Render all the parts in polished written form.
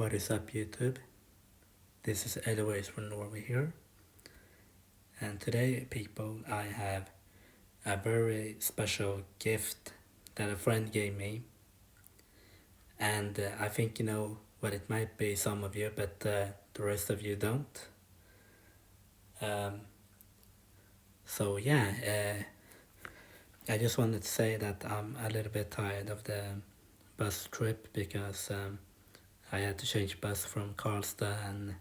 What is up, YouTube? This is Eloise from Norway here, and today, people, I have a very special gift that a friend gave me, and I think you know what it might be, some of you, but the rest of you don't. So yeah, I just wanted to say that I'm a little bit tired of the bus trip because I had to change bus from Karlstad, and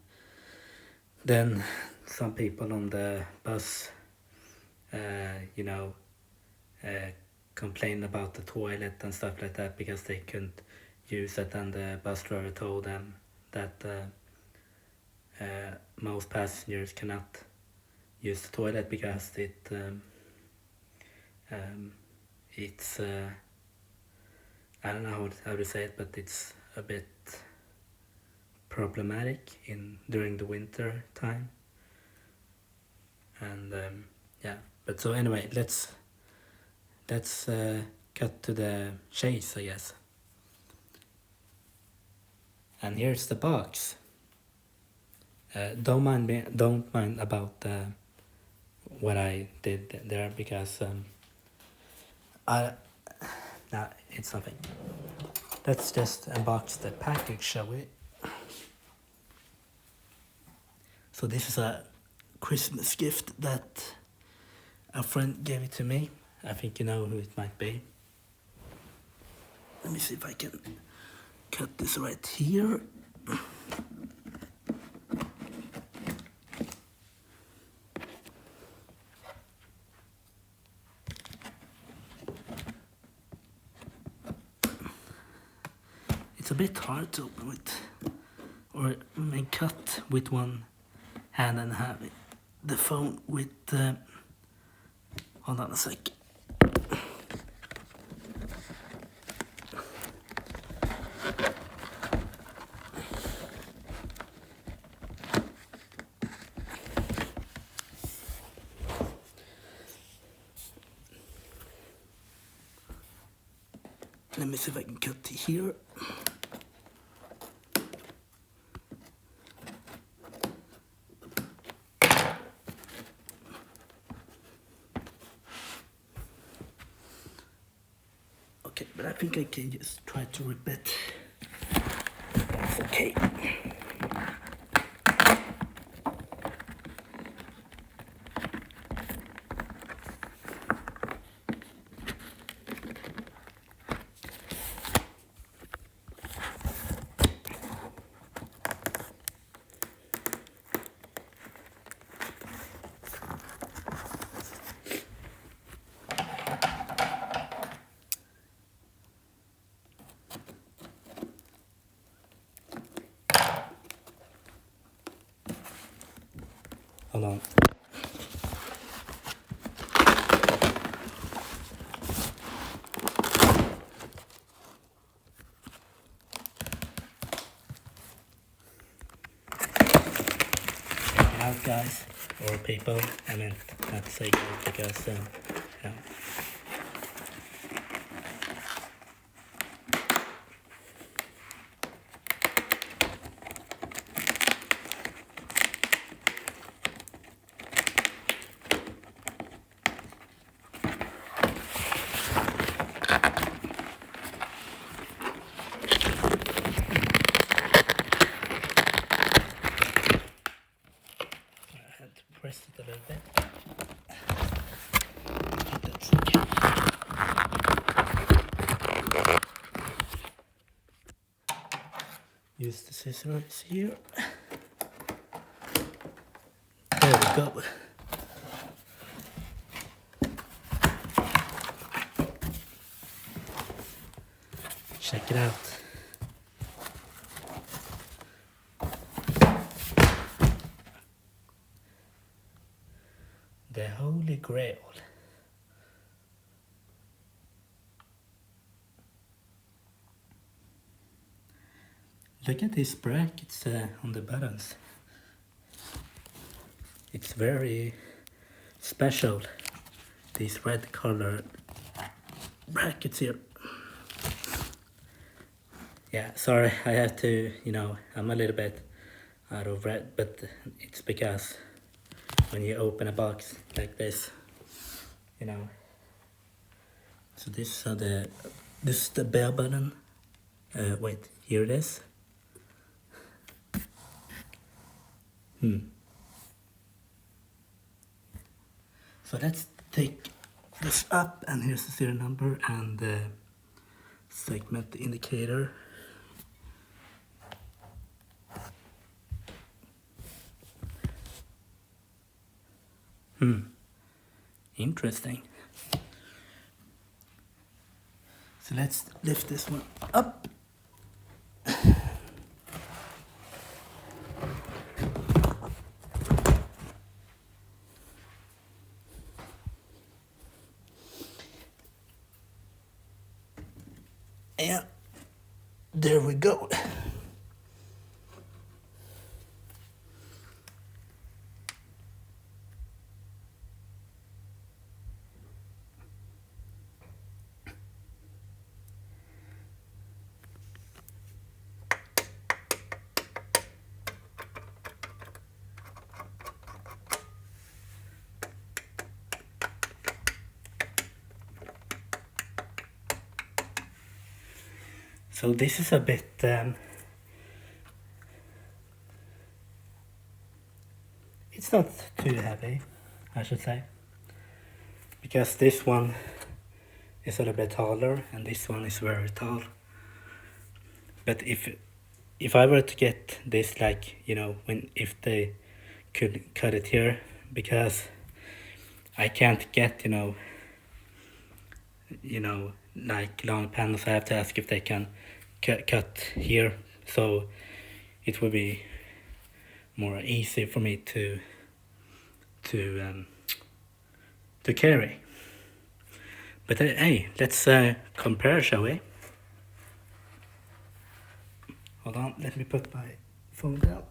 then some people on the bus, you know, complained about the toilet and stuff like that because they couldn't use it, and the bus driver told them that most passengers cannot use the toilet because it's I don't know how to say it, but it's a bit problematic during the winter time. And yeah, but so anyway, let's cut to the chase, I guess. And here's the box. Don't mind about what I did there because it's nothing. Let's just unbox the package, shall we? So this is a Christmas gift that a friend gave it to me. I think you know who it might be. Let me see if I can cut this right here. It's a bit hard to open with, or cut with one hand and have the phone with. Hold on a sec. Let me see if I can cut here. Okay, but I think I can just try to rip it. That's okay. Hold on. Check it out, guys, or people. I meant not to say good because yeah. Press it a little bit. That's okay. Use the scissors here. There we go. Check it out. The Holy Grail. Look at these brackets on the buttons. It's very special, these red color brackets here. Yeah, sorry, I have to, I'm a little bit out of breath, but it's because when you open a box like this, you know. So this is the bell button. Wait, here it is. So let's take this up, and here's the serial number and the segment indicator. Interesting. So let's lift this one up. And there we go. So this is a bit it's not too heavy, I should say, because this one is a little bit taller and this one is very tall. But if I were to get this, like, if they could cut it here, because I can't get like long panels, I have to ask if they can cut here, so it would be more easy for me to carry. But hey, let's compare, shall we? Hold on, let me put my phone down.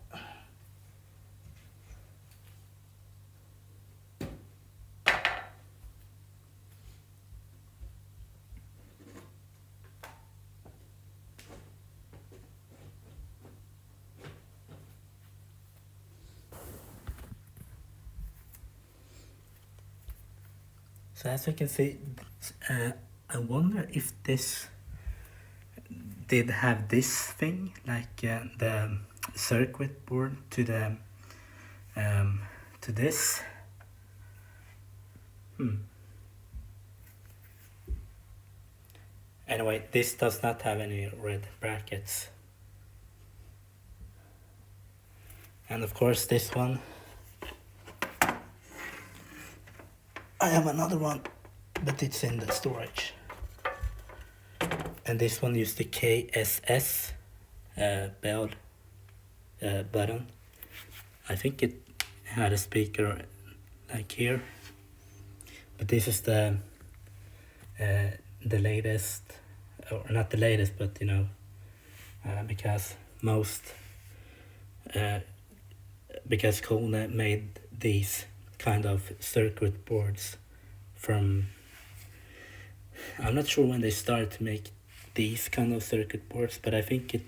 So as you can see, I wonder if this did have this thing, like the circuit board to the to this. Anyway, this does not have any red brackets. And of course this one, I have another one, but it's in the storage. And this one used the KSS bell button. I think it had a speaker like here, but this is the latest, or not the latest, but because because Kone made these kind of circuit boards from, I'm not sure when they started to make these kind of circuit boards, but I think it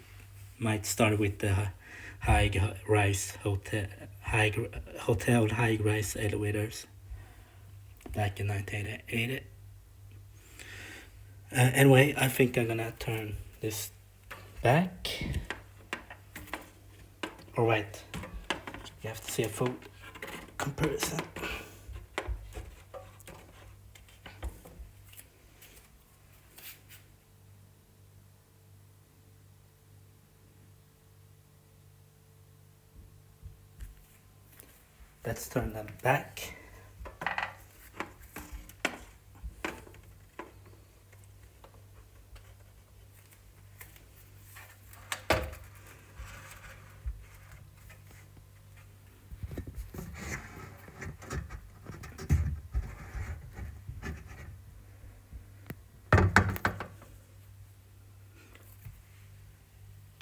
might start with the high-rise high-rise elevators back in 1980. Anyway, I think I'm gonna turn this back. Or wait, you have to see a full comparison. Let's turn them back.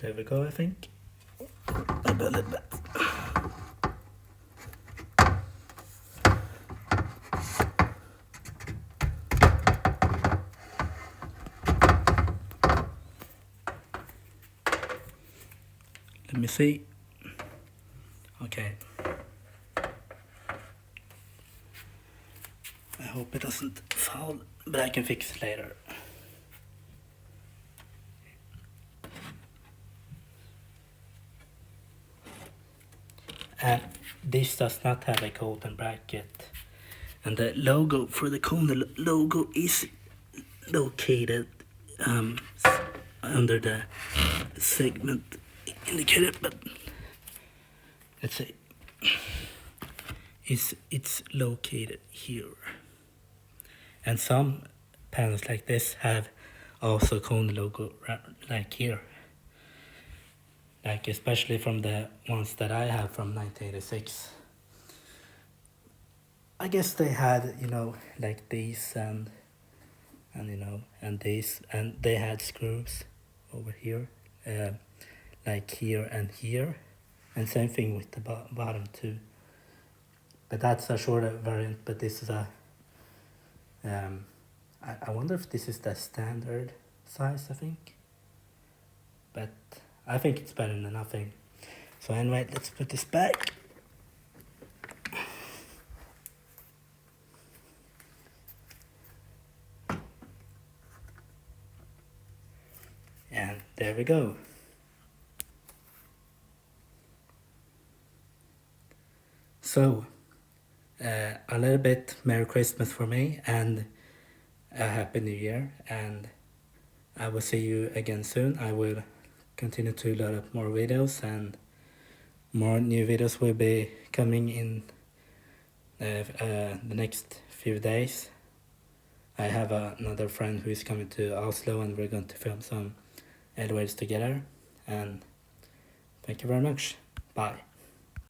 There we go, I think. Maybe a little bit. Let me see. Okay. I hope it doesn't fall, but I can fix it later. And this does not have a golden bracket. And the logo for the Kona logo is located under the segment indicated, but let's say it's located here. And some panels like this have also Kona logo like here. Like especially from the ones that I have from 1986. I guess they had, like these and these, and they had screws over here, like here and here, and same thing with the bottom too. But that's a shorter variant, but this is a, I wonder if this is the standard size, I think. But I think it's better than nothing. So anyway, let's put this back. And there we go. So, a little bit Merry Christmas for me and a Happy New Year. And I will see you again soon. I will continue to load up more videos, and more new videos will be coming in the next few days. I have another friend who is coming to Oslo, and we're going to film some elevators together. And thank you very much. Bye.